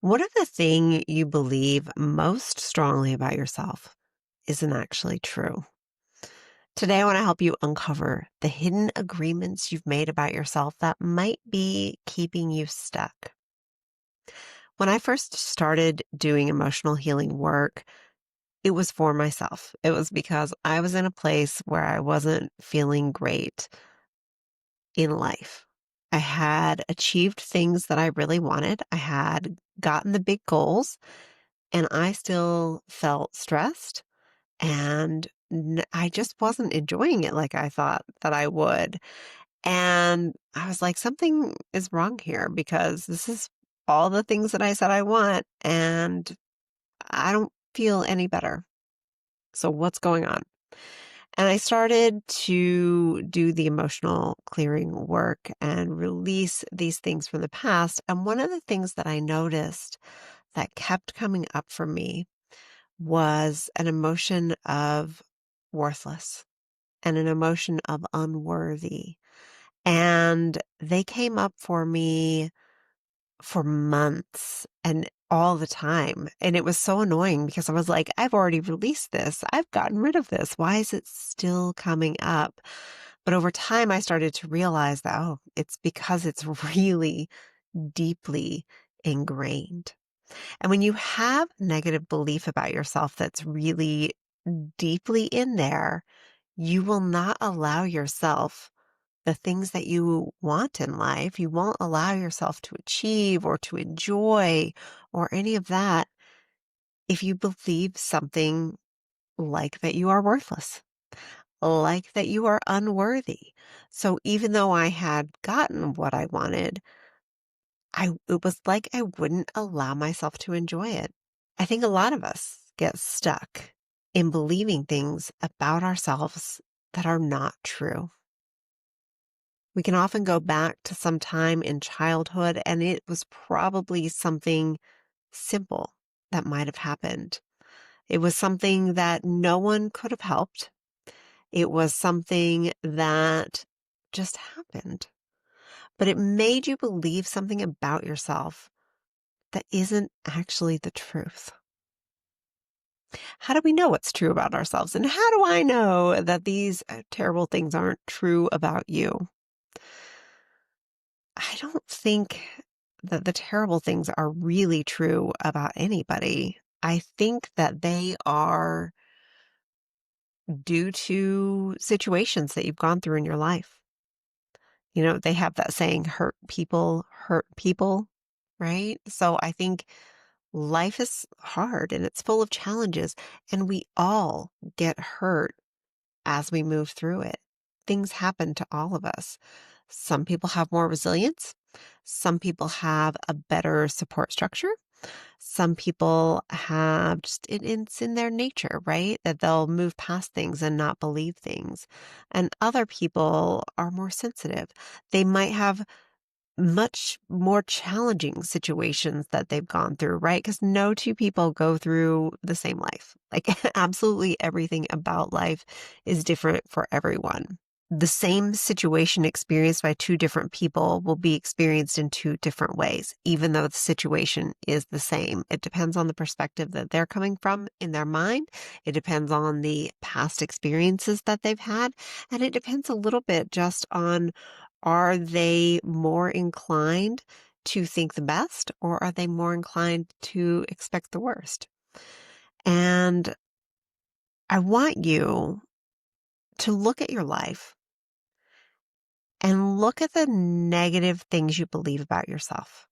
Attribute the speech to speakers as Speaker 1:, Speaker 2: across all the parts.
Speaker 1: What if the thing you believe most strongly about yourself isn't actually true? Today, I want to help you uncover the hidden agreements you've made about yourself that might be keeping you stuck. When I first started doing emotional healing work, it was for myself. It was because I was in a place where I wasn't feeling great in life. I had achieved things that I really wanted. I had gotten the big goals, and I still felt stressed and I just wasn't enjoying it like I thought that I would. And I was like, something is wrong here because this is all the things that I said I want, and I don't feel any better. So, what's going on? And I started to do the emotional clearing work and release these things from the past. And one of the things that I noticed that kept coming up for me was an emotion of worthless and an emotion of unworthy. And they came up for me for months and all the time. And it was so annoying because I was like, I've already released this. I've gotten rid of this. Why is it still coming up? But over time, I started to realize that, oh, it's because it's really deeply ingrained. And when you have negative belief about yourself that's really deeply in there, you will not allow yourself the things that you want in life. You won't allow yourself to achieve or to enjoy or any of that if you believe something like that you are worthless, like that you are unworthy. So even though I had gotten what I wanted, it was like I wouldn't allow myself to enjoy it. I think a lot of us get stuck in believing things about ourselves that are not true. We can often go back to some time in childhood, and it was probably something simple that might have happened. It was something that no one could have helped. It was something that just happened, but it made you believe something about yourself that isn't actually the truth. How do we know what's true about ourselves? And how do I know that these terrible things aren't true about you? I don't think that the terrible things are really true about anybody. I think that they are due to situations that you've gone through in your life. You know, they have that saying, hurt people, right? So I think life is hard and it's full of challenges, and we all get hurt as we move through it. Things happen to all of us. Some people have more resilience. Some people have a better support structure. Some people have it's in their nature, right? That they'll move past things and not believe things. And other people are more sensitive. They might have much more challenging situations that they've gone through, right? Because no two people go through the same life. Like, absolutely everything about life is different for everyone. The same situation experienced by two different people will be experienced in two different ways, even though the situation is the same. It depends on the perspective that they're coming from in their mind. It depends on the past experiences that they've had. And it depends a little bit just on, are they more inclined to think the best, or are they more inclined to expect the worst? And I want you to look at your life and look at the negative things you believe about yourself.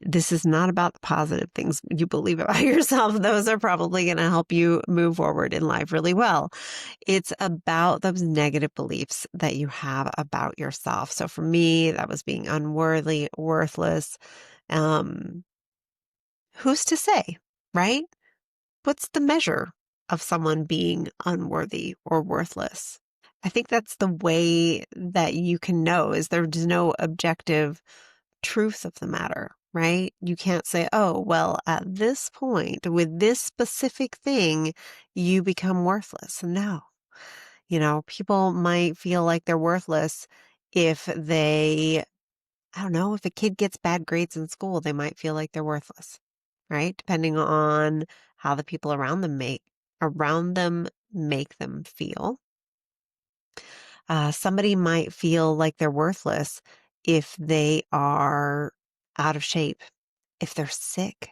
Speaker 1: This is not about the positive things you believe about yourself. Those are probably going to help you move forward in life really well. It's about those negative beliefs that you have about yourself. So for me, that was being unworthy, worthless. Um, who's to say, right? What's the measure of someone being unworthy or worthless? I think that's the way that you can know, is there's no objective truth of the matter, right? You can't say, oh, well, at this point with this specific thing, you become worthless. No, people might feel like they're worthless if they I don't know, if a kid gets bad grades in school, they might feel like they're worthless, right? Depending on how the people around them make them feel. Somebody might feel like they're worthless if they are out of shape, if they're sick.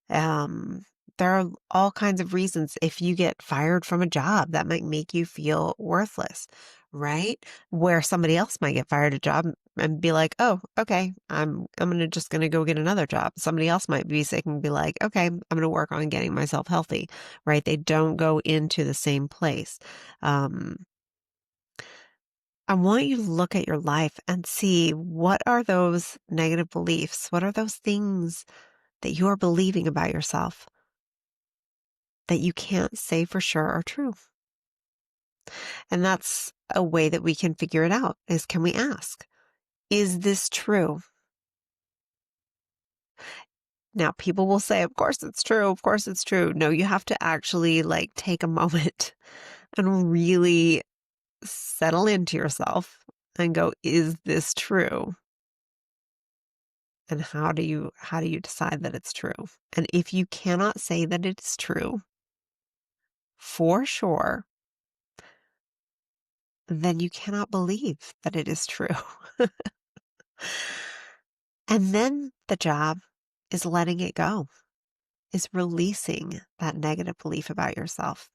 Speaker 1: Um, there are all kinds of reasons. If you get fired from a job, that might make you feel worthless, right? Where somebody else might get fired a job and be like, "Oh, okay, I'm gonna go get another job." Somebody else might be sick and be like, "Okay, I'm gonna work on getting myself healthy," right? They don't go into the same place. Um, I want you to look at your life and see, what are those negative beliefs? What are those things that you are believing about yourself that you can't say for sure are true? And that's a way that we can figure it out, is, can we ask, is this true? Now, people will say, of course it's true. Of course it's true. No, you have to actually like take a moment and really settle into yourself and go, is this true? And how do you decide that it's true? And if you cannot say that it's true for sure, then you cannot believe that it is true. And then the job is letting it go, is releasing that negative belief about yourself.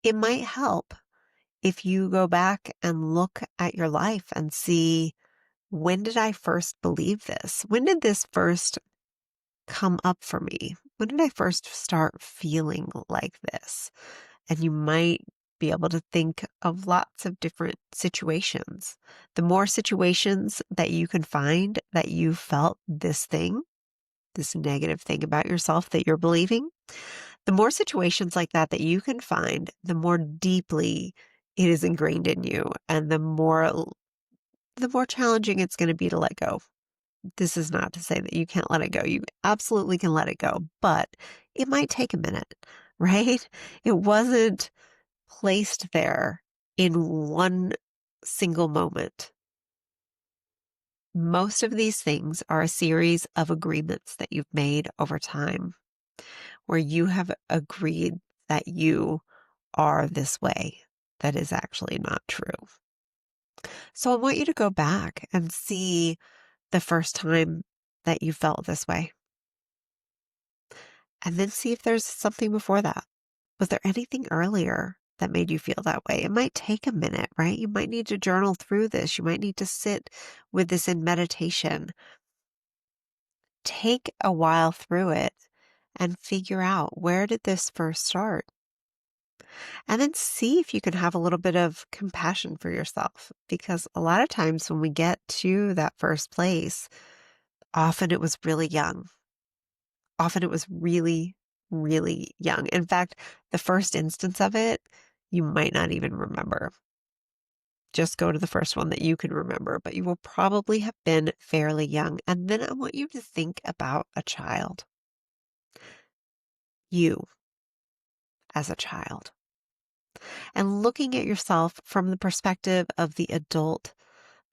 Speaker 1: It might help if you go back and look at your life and see, when did I first believe this? When did this first come up for me? When did I first start feeling like this? And you might be able to think of lots of different situations. The more situations that you can find that you felt this thing, this negative thing about yourself that you're believing, the more situations like that that you can find, the more deeply it is ingrained in you, and the more challenging it's going to be to let go. This is not to say that you can't let it go. You absolutely can let it go, but it might take a minute, right? It wasn't placed there in one single moment. Most of these things are a series of agreements that you've made over time, where you have agreed that you are this way that is actually not true. So I want you to go back and see the first time that you felt this way, and then see if there's something before that. Was there anything earlier that made you feel that way? It might take a minute, right? You might need to journal through this. You might need to sit with this in meditation. Take a while through it and figure out, where did this first start? And then see if you can have a little bit of compassion for yourself. Because a lot of times when we get to that first place, often it was really young. Often it was really, really young. In fact, the first instance of it, you might not even remember. Just go to the first one that you can remember, but you will probably have been fairly young. And then I want you to think about a child. You as a child. And looking at yourself from the perspective of the adult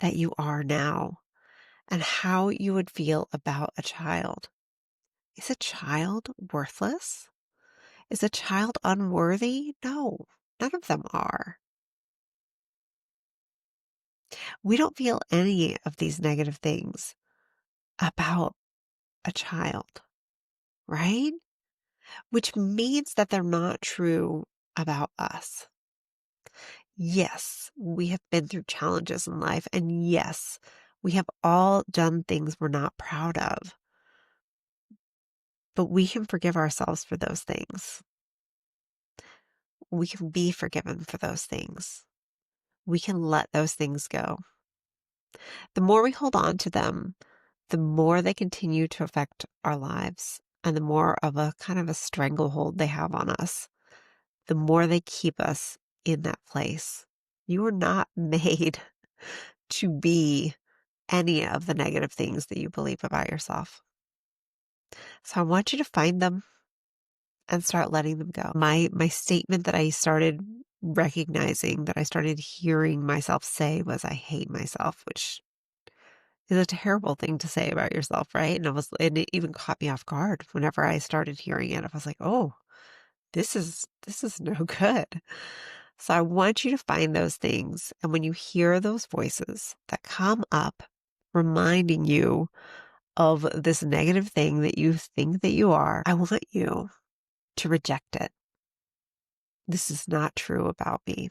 Speaker 1: that you are now, and how you would feel about a child. Is a child worthless? Is a child unworthy? No, none of them are. We don't feel any of these negative things about a child, right? Which means that they're not true about us. Yes, we have been through challenges in life, and yes, we have all done things we're not proud of, but we can forgive ourselves for those things. We can be forgiven for those things. We can let those things go. The more we hold on to them, the more they continue to affect our lives, and the more of a kind of a stranglehold they have on us, the more they keep us in that place. You are not made to be any of the negative things that you believe about yourself. So I want you to find them and start letting them go. My statement that I started recognizing, that I started hearing myself say, was, I hate myself, which is a terrible thing to say about yourself, right? And it even caught me off guard whenever I started hearing it. I was like, "Oh, this is no good." So I want you to find those things. And when you hear those voices that come up reminding you of this negative thing that you think that you are, I want you to reject it. This is not true about me.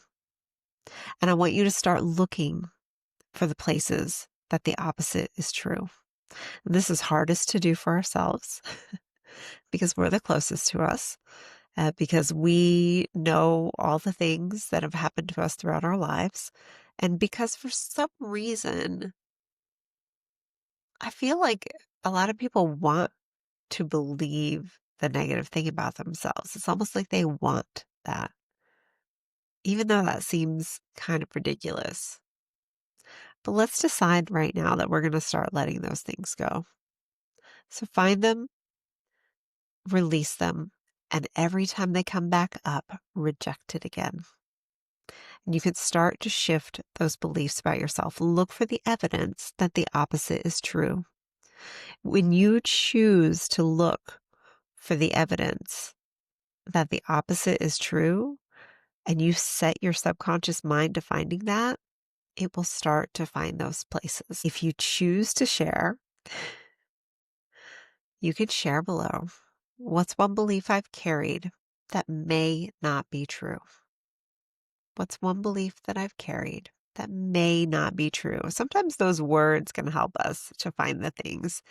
Speaker 1: And I want you to start looking for the places that the opposite is true. And this is hardest to do for ourselves because we're the closest to us, because we know all the things that have happened to us throughout our lives. And because for some reason, I feel like a lot of people want to believe the negative thing about themselves. It's almost like they want that, even though that seems kind of ridiculous. But let's decide right now that we're going to start letting those things go. So find them, release them, and every time they come back up, reject it again. And you can start to shift those beliefs about yourself. Look for the evidence that the opposite is true. When you choose to look for the evidence that the opposite is true, and you set your subconscious mind to finding that, it will start to find those places. If you choose to share, you can share below. What's one belief I've carried that may not be true? What's one belief that I've carried that may not be true? Sometimes those words can help us to find the things.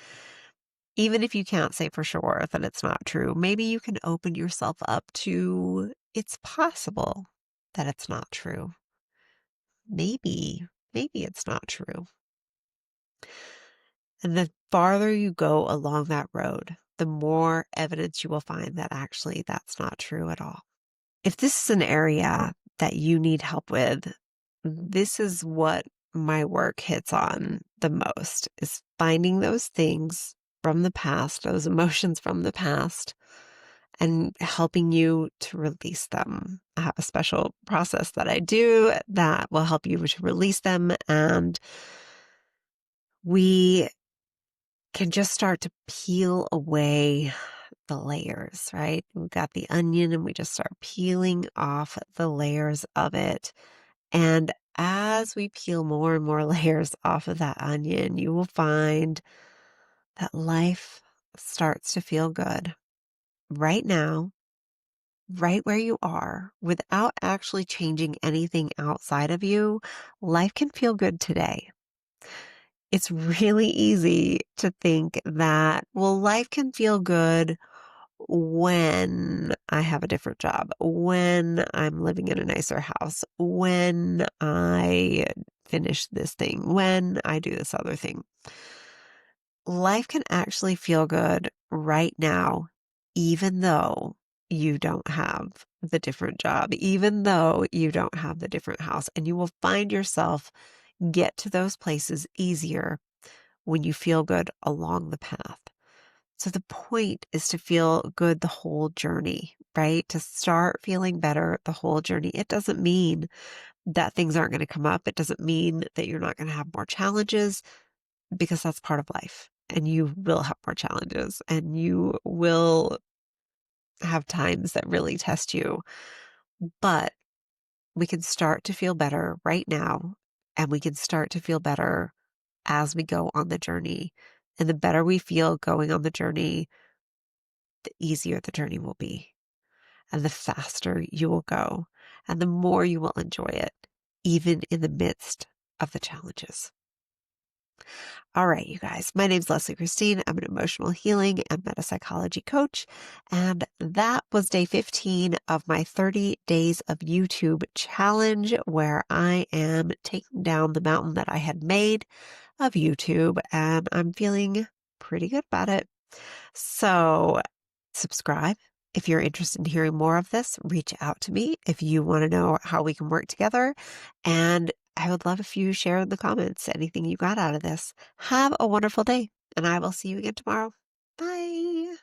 Speaker 1: Even if you can't say for sure that it's not true, maybe you can open yourself up to it's possible that it's not true. Maybe it's not true. And the farther you go along that road, the more evidence you will find that actually that's not true at all. If this is an area that you need help with, this is what my work hits on the most is finding those things from the past, those emotions from the past, and helping you to release them. I have a special process that I do that will help you to release them. And we can just start to peel away the layers, right? We've got the onion and we just start peeling off the layers of it. And as we peel more and more layers off of that onion, you will find that life starts to feel good right now, right where you are, without actually changing anything outside of you. Life can feel good today. It's really easy to think that, well, life can feel good when I have a different job, when I'm living in a nicer house, when I finish this thing, when I do this other thing. Life can actually feel good right now, even though you don't have the different job, even though you don't have the different house. And you will find yourself get to those places easier when you feel good along the path. So the point is to feel good the whole journey, right? To start feeling better the whole journey. It doesn't mean that things aren't going to come up. It doesn't mean that you're not going to have more challenges because that's part of life. And you will have more challenges and you will have times that really test you. But we can start to feel better right now. And we can start to feel better as we go on the journey. And the better we feel going on the journey, the easier the journey will be and the faster you will go and the more you will enjoy it, even in the midst of the challenges. All right, you guys, my name's Leslie Christine. I'm an emotional healing and metapsychology coach. And that was day 15 of my 30 days of YouTube challenge, where I am taking down the mountain that I had made of YouTube. And I'm feeling pretty good about it. So subscribe. If you're interested in hearing more of this, reach out to me if you want to know how we can work together. And I would love if you share in the comments anything you got out of this. Have a wonderful day, and I will see you again tomorrow. Bye.